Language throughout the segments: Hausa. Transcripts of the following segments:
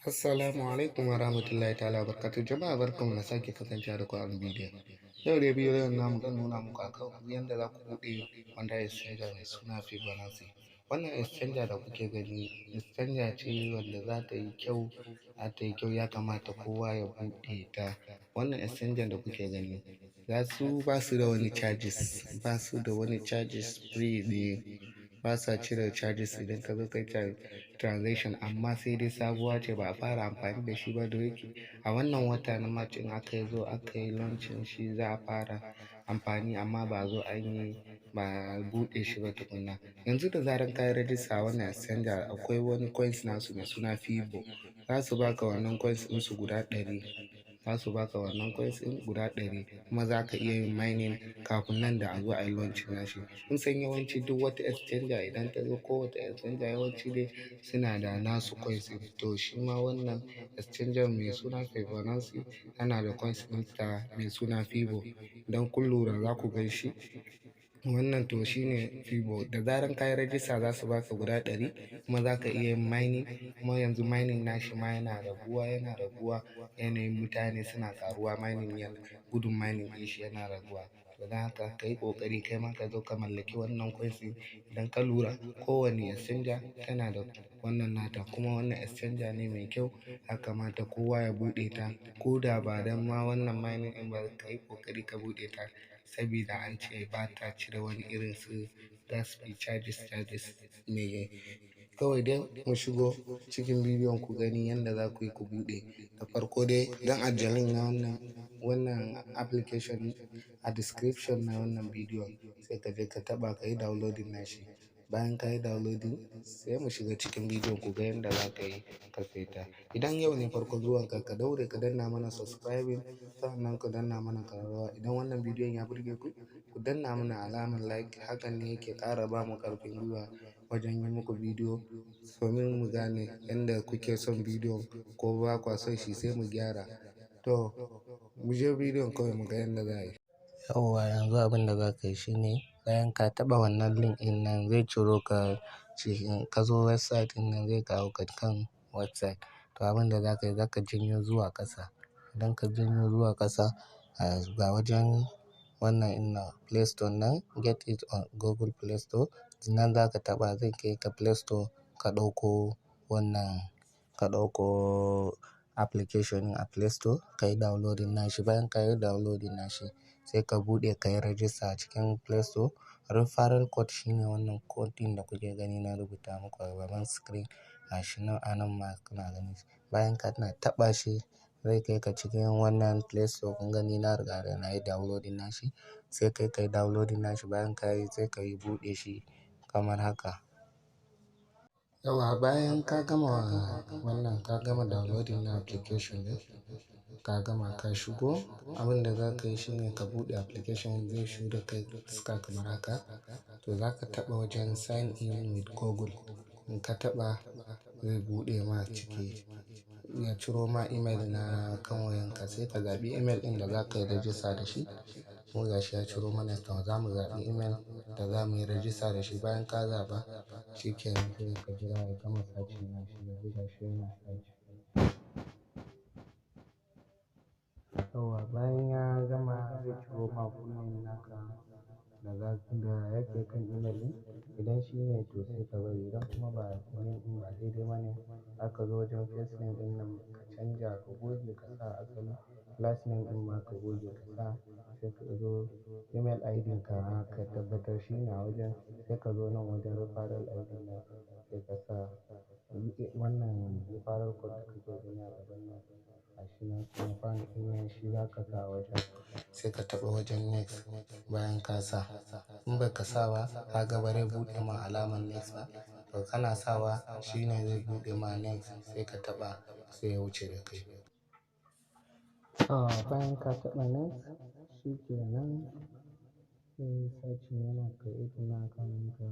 Assalamu alaikum wa rahmatullahi ta'ala barkatu jama'a barkanmu da sake kasancewa da ku a bidiyon. Yau dai bidiyon namu zan nuna muku akan yadda za ku buɗe wanda exchanger mai suna Fibonacci. Wannan exchanger da kuke gani exchanger ce wanda za ta yi kyau, ya kamata kowa ya buɗe ta. Wannan exchanger da kuke gani ba su da wani charges, free ne, ba sa cire charges idan ka zo kai transaction, amma sai dai sabuwa ce ba a fara amfani da shi ba, da yake a wannan wata na March in aka yi launching shi za a fara amfani, amma ba zo ba buɗe shi ba tukunna. Yanzu da zaran ka yi rajista a wannan exchanger akwai wani coins nasu mai suna Fibo, za su baka wannan coins ɗinsu guda 100. Kuma za ka iya yin mining kafin nan da a zo a yi launching nashi. Kun san yawanci duk wata exchanger idan ta zo, kowace exchanger yawanci dai suna da nasu coins ɗin. To shi ma wannan exchanger mai suna Fibonacci tana da coins ɗinta mai suna Fibo. Idan kun lura za ku gan shi wannan, to shi ne Fibo. Da zaran ka yi rajista za su baka guda 100, kuma za ka iya yin mining. Kuma yanzu mining nashi ma yana raguwa, yanayin mutane suna ƙaruwa, gudun mining ɗin shi yana raguwa. To don haka ka yi ƙoƙari kai ma ka zo ka mallaki wannan coins ɗin. Idan ka lura kowane exchanger tana da wannan nata, kuma wannan exchanger ne mai kyau, ya kamata kowa ya buɗe ta, ko da ba don ma wannan mining ɗin ba, ka yi ƙoƙari ka buɗe ta, sabida an ce ba ta cire wani irin su gas fee charges ne. Kawai dai mu shigo cikin bidiyon ku gani yadda za ku yi ku buɗe. Da farko dai don ajiye link na wannan application a description na wannan bidiyon, sai ka je ka taɓa ka yi downloading nashi. Bayan ka yi downloading sai mu shiga cikin bidiyon ku ga yadda za ka yi ka saita. Idan yau ne farkon zuwanka, ka daure ka danna mana subscribing, sannan ka danna mana ƙararrawa. Idan wannan bidiyon ya burge ku, ku danna mana alamar like, hakan ne yake ƙara ba mu ƙarfin gwiwa wajen yi muku bidiyo, domin mu gane yadda kuke son bidiyon ko ba kwa son shi sai mu gyara. To mu je bidiyon kawai mu ga yadda za a yi. Yawwa, yanzu abin da za ka yi shine bayan ka taɓa wannan link ɗin nan zai ciro ka cikin, ka zo website ɗin nan zai kawo ka kan website. To abin da za ka yi, za ka janyo zuwa ƙasa. Idan ka janyo zuwa ƙasa, ga wajen wannan inna Play Store nan, get it on Google Play Store. Nan za ka taɓa, zai kai ka Play Store, ka ɗauko application a Play Store, ka yi downloading nashi. Bayan ka yi downloading nashi sai ka buɗe ka yi rajista a cikin Play Store. Referral code shine wannan code ɗin da kuke gani na rubuta muku a gaban screen. Gashi nan a nan ma kuna gani. Bayan ka na taɓa shi zai kai ka cikin wannan Play Store. Kun gani na riga da na yi downloading nashi, sai kai ka yi downloading nashi. Bayan ka yi sai ka yi buɗe shi kamar haka. Yawwa, bayan ka gama downloading na application ɗin, ka gama ka shigo, abin da za ka yi shine ka buɗe application, zai shigo da kai fuska kamar haka. To za ka taɓa wajen sign in with Google. In ka taɓa zai buɗe ma ciki, ya ciro ma email na kan wayanka, sai ka zaɓi email ɗin da za ka yi rajista da shi. Mu gashi ya ciro mana, to za mu zaɓi email da za mu yi rajista da shi. Bayan ka zaɓa shi kenan, sai ka jira ya gama searching nashi. Yanzu gashi yana search. Yawwa, bayan ya gama zai ciro ma full name naka da yake kan email ɗin. Idan shi ne to sai ka bari, idan kuma ba name ɗin ba daidai ba ne, aka zo wajen first name ɗin nan ka canja, ka goge ka sa asali. Last name ɗin ma ka goge ka sa. Sai ka zo email ID ka tabbatar shi ne a wajen. Sai ka zo nan wajen referral ID nan, sai ka sa wannan referral code da kake gani a gaban nan. Gashi nan confirm email shi za ka sa a wajen. Sai ka taɓa wajen next. Bayan ka sa, in ba ka sa ba, ka ga ba zai buɗe ma alamar next ba. To kana sawa shi ne zai buɗe ma next, sai ka taɓa sai ya wuce da kai. Bayan ka taɓa next shi kenan, sai searching yana creating na account ɗinka.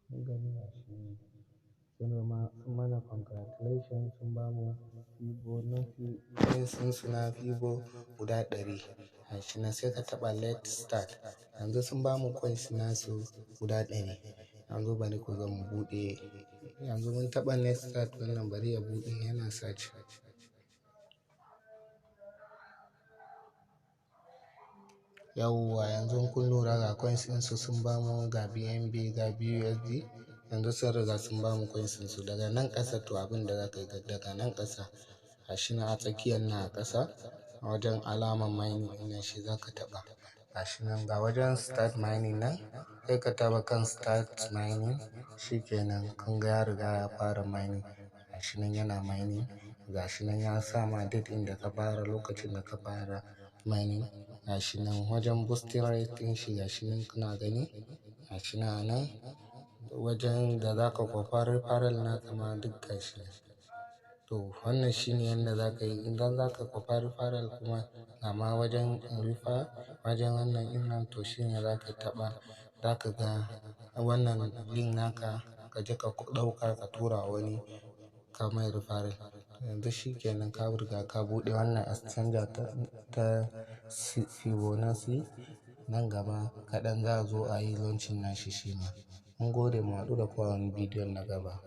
Kun gani gashi nan. Sun mana congratulations, sun ba mu Fibonacci coins ɗinsu na Fibo guda 100. Gashi nan sai ka taɓa let's start. Yanzu sun ba mu coins nasu guda 100. Yanzu bari ku ga mu buɗe yanzu mun taɓa next start wannan bari ya buɗe yana search. Yawwa yanzu kun lura ga coins ɗinsu sun bamu ga BNB ga BUSD yanzu sun riga sun bamu coins ɗinsu daga nan ƙasa. To abin da za ka yi daga nan ƙasa gashi nan a tsakiyar nan a ƙasa a wajen alamar mining ɗin shi za ka taɓa. Gashi nan ga wajen start mining nan sai ka taɓa kan start mining. Shikenan kun ga ya riga ya fara mining. Gashi nan yana mining. Gashi nan ya sa ma date inda ka fara lokacin da ka fara mining. Gashi nan wajen boosting rate ɗin shi gashi nan kuna gani. Gashi nan a nan wajen da za ka kwafa referral naka ma duk gashi nan. To wannan shine yanda za ka yi idan za ka kwafa referral kuma amma wajen refer wajen wannan ɗin nan to shine za ka taɓa. Za ka ga wannan link naka ka je ka ɗauka ka tura wani ka mai referral. Yanzu shikenan ka riga ka buɗe wannan exchanger ta Fibonacci. Nan gaba kaɗan za a zo a yi launching nashi shi ma. Mun gode mu haɗu da ku a wani bidiyon na gaba.